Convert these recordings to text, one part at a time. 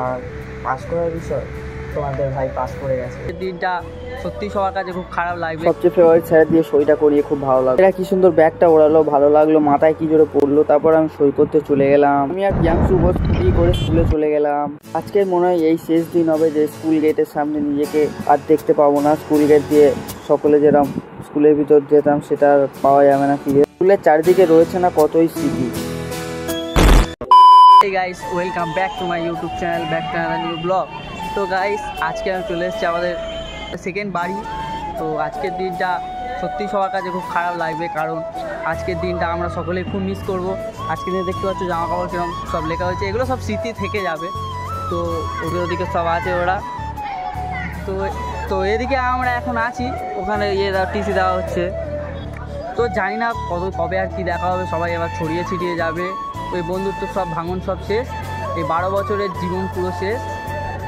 আর pass করার বিষয় তোমাদের ভাই পাস করে গেছে। দিনটা সত্যি সবার কাছে খুব খারাপ লাগবে। সবচেয়ে ফেভারিট স্যার দিয়ে সইটা করিয়ে খুব ভালো লাগলো। এরা কি সুন্দর ব্যাগটা ওড়ালো, ভালো লাগলো, মাথায় কি জোরে পড়লো। তারপর আমি সই করতে চলে গেলাম। আমি আর প্রিয়াংশু স্কুটি করে স্কুলে চলে গেলাম। আজকের মনে হয় এই শেষ দিন হবে যে স্কুল গেটের সামনে নিজেকে আর দেখতে পাবো না। স্কুল গেট দিয়ে সকলে যেরকম স্কুলের ভিতর যেতাম সেটা আর পাওয়া যাবে না ফিরে। স্কুলের চারিদিকে রয়েছে না কতই স্মৃতি। Hey guys, welcome back to my YouTube channel, back to another new vlog. তো গাইস আজকে আমি চলে এসেছি আমাদের সেকেন্ড বাড়ি। তো আজকের দিনটা সত্যি সবার কাছে খুব খারাপ লাগবে, কারণ আজকের দিনটা আমরা সকলেই খুব মিস করব। আজকের দিনে দেখতে পাচ্ছ জামা কাপড় কিরকম সব লেখা হয়েছে, এগুলো সব স্মৃতি থেকে যাবে। তো ওদের ওদিকে সব আছে ওরা। তো এদিকে আমরা এখন আছি, ওখানে টিসি দেওয়া হচ্ছে। তো জানি না কবে আর কি দেখা হবে, সবাই এবার ছড়িয়ে ছিটিয়ে যাবে। ওই বন্ধুত্ব সব ভাঙন সব শেষ, এই 12 বছরের জীবন পুরো শেষ।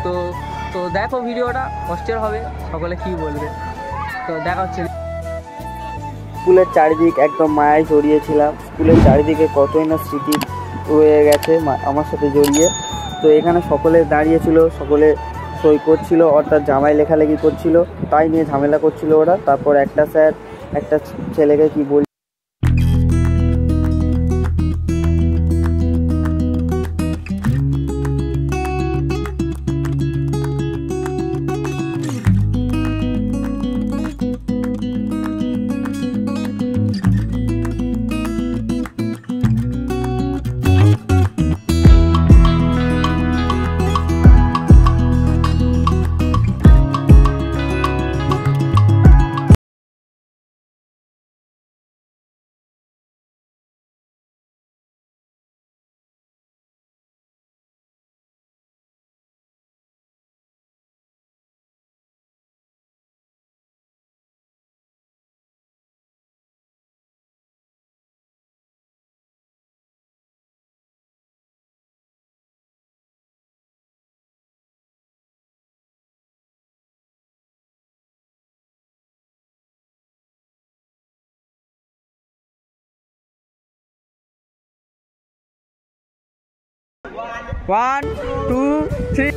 তো দেখো ভিডিওটা, কষ্টের হবে, সকলে কি বলবে। তো দেখা হচ্ছে। স্কুলের চারিদিক একদম মায়ায় জড়িয়েছিলাম। স্কুলের চারিদিকে কতই না স্মৃতি রয়ে গেছে আমার সাথে জড়িয়ে। তো এখানে সকলে দাঁড়িয়েছিল, সকলে সই করছিল, অর্থাৎ জামাই লেখালেখি করছিল, তাই নিয়ে ঝামেলা করছিল ওরা। তারপর একটা স্যার একটা ছেলেকে কি বল One, two, three.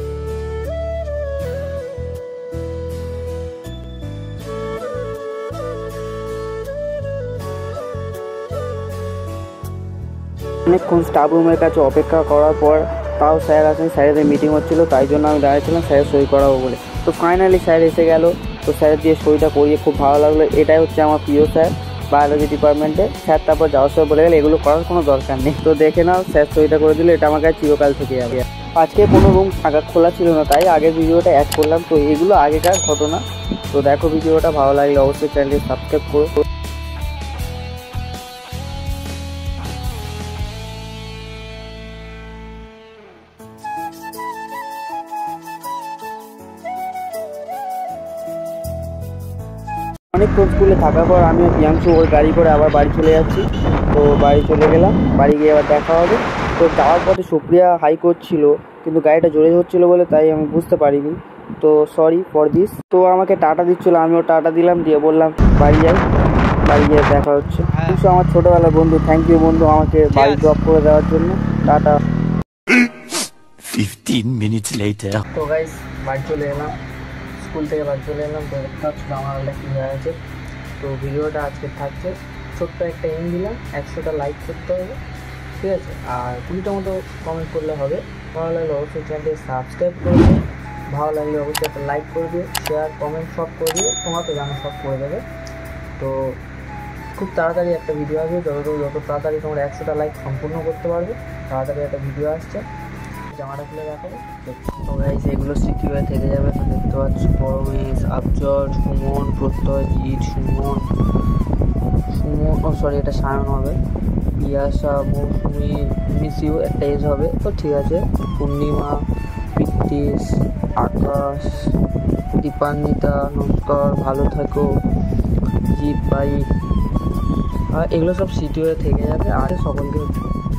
অনেকক্ষণ স্টাফ রুমের কাছে অপেক্ষা করার পর তাও স্যার আসেন। স্যারেদের মিটিং হচ্ছিলো, তাই জন্য আমি দাঁড়িয়েছিলাম স্যারের সই করাবো বলে। তো ফাইনালি স্যার এসে গেল। তো স্যারের দিয়ে সইটা করিয়ে খুব ভালো লাগলো। এটাই হচ্ছে আমার প্রিয় স্যার বায়োলজি ডিপার্টমেন্টে। স্যার তারপর যাওয়ার সময় বলে গেলে এগুলো করার কোনো দরকার নেই। তো দেখে নাও, স্যার সইটা করে দিল, এটা আমার কাছে চিরকাল থেকে যাবে। আজকে কোনো রুম ফাঁকা খোলা ছিল না, তাই আগের ভিডিওটা অ্যাড করলাম। তো এগুলো আগেকার ঘটনা। তো দেখো ভিডিওটা, ভালো লাগলে অবশ্যই চ্যানেলটি সাবস্ক্রাইব করো। অনেকক্ষণ স্কুলে থাকার পর আমি প্রিয়াংশু ওর গাড়ি করে আবার বাড়ি চলে যাচ্ছি। তো বাড়ি চলে গেলাম, বাড়ি গিয়ে আবার দেখা হবে। তো যাওয়ার পথে সুপ্রিয়া হাই করছিল, কিন্তু গাড়িটা জোরে হচ্ছিলো বলে তাই আমি বুঝতে পারিনি। তো সরি ফর দিস। তো আমাকে টাটা দিচ্ছিলো, আমিও টাটা দিলাম, দিয়ে বললাম বাড়ি যাই। বাড়ি গিয়ে দেখা হচ্ছে। কিন্তু আমার ছোটোবেলার বন্ধু, থ্যাংক ইউ বন্ধু আমাকে বাড়ি ড্রপ করে দেওয়ার জন্য। টাটা। 15 minutes later. তো গাইস বাড়ি চলে এলাম, স্কুল থেকে বাড়ি চলে এলাম। তো আমার কি হয়ে আছে। তো ভিডিওটা আজকে থাকছে, ছোট্ট একটা এম দিলাম, 100টা লাইক করতে হবে, ঠিক আছে? আর 20টা মতো কমেন্ট করলে হবে। ভালো লাগলে অবশ্যই চ্যানেলটি সাবস্ক্রাইব করে দিও, ভালো লাগলে অবশ্যই একটা লাইক করে দিও, শেয়ার কমেন্ট সব করে দিও। তোমরা তো জানো সব করে দেবে। তো খুব তাড়াতাড়ি একটা ভিডিও আসবে, যত তাড়াতাড়ি তোমরা 100টা লাইক সম্পূর্ণ করতে পারবে, তাড়াতাড়ি একটা ভিডিও আসছে। জামাটা খুলে দেখাবো। তো গাইস এগুলো স্মৃতি হয়ে থেকে যাবে। তো দেখতে পাচ্ছ পরমেশ, আফজল, সুমন, প্রত্যয়, জিৎ, সুমন, সরি এটা সায়ন হবে, পিয়াসা, মৌসুমি, মিসিউ একটা এজ হবে। তো ঠিক আছে, পূর্ণিমা, প্রীতিশ, আকাশ, দীপান্বিতা, নমস্কার, ভালো থাকো, জিৎ ভাই। আর এগুলো সব স্মৃতি হয়ে থেকে যাবে। আর সকলকে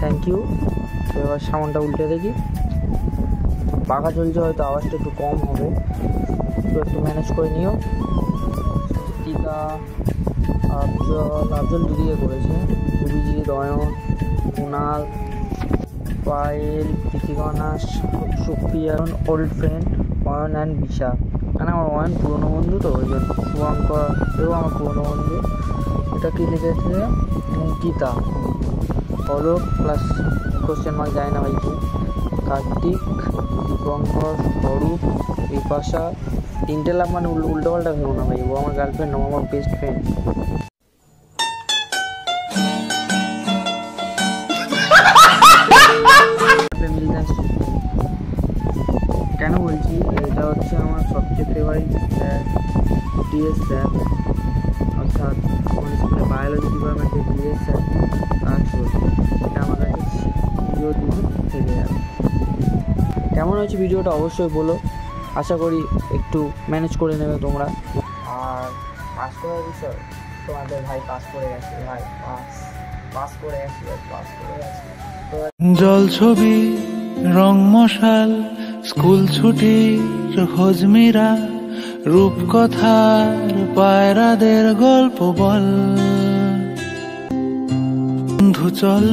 থ্যাংক ইউ। তো এবার সামনটা উল্টে দেখি, পাখা চলছে, হয়তো আওয়াজটা একটু কম হবে, তো একটু ম্যানেজ করে নিও। স্বস্তিকা, আফজল দুদিকে করেছে, Rubiji, Dayan, Kunal, Payel, Pritikana, Supriya, old friend Ayan and Bisha. মানে আমার অয়ন পুরনো বন্ধু, তো ওই জন্য শুভঙ্কর এও আমার পুরনো বন্ধু। এটা কি লিখেছে Ankita, Alok plus question mark, যায় না ভাই কি, কার্তিক, দীপঙ্কর, স্বরূপ, বিপাশা। তিনটে লাভ মানে উল্টো পাল্টা ভেবো না ভাই, ও আমার গার্লফ্রেন্ড, ও আমার বেস্ট ফ্রেন্ড। কেন বলছি, এটা হচ্ছে আমার সবচেয়ে ফেভারিট স্যার, ডিএস স্যার, অর্থাৎ আমার স্কুলে বায়োলজি ডিপার্টমেন্টের ডিএস স্যার। এটা আমার কাছে চিরদিন থেকে যাবে। কেমন হয়েছে ভিডিওটা অবশ্যই বলো, আশা করি একটু ম্যানেজ করে নেবে তোমরা। আর পাস করার বিষয়, তোমাদের ভাই পাস করে গেছে, ভাই পাস করে গেছে, পাস করে গেছে। জল ছবি, রং মশাল, স্কুল ছুটির খোঁজমিরা, রূপকথার পায়রাদের গল্প বল, বন্ধু চল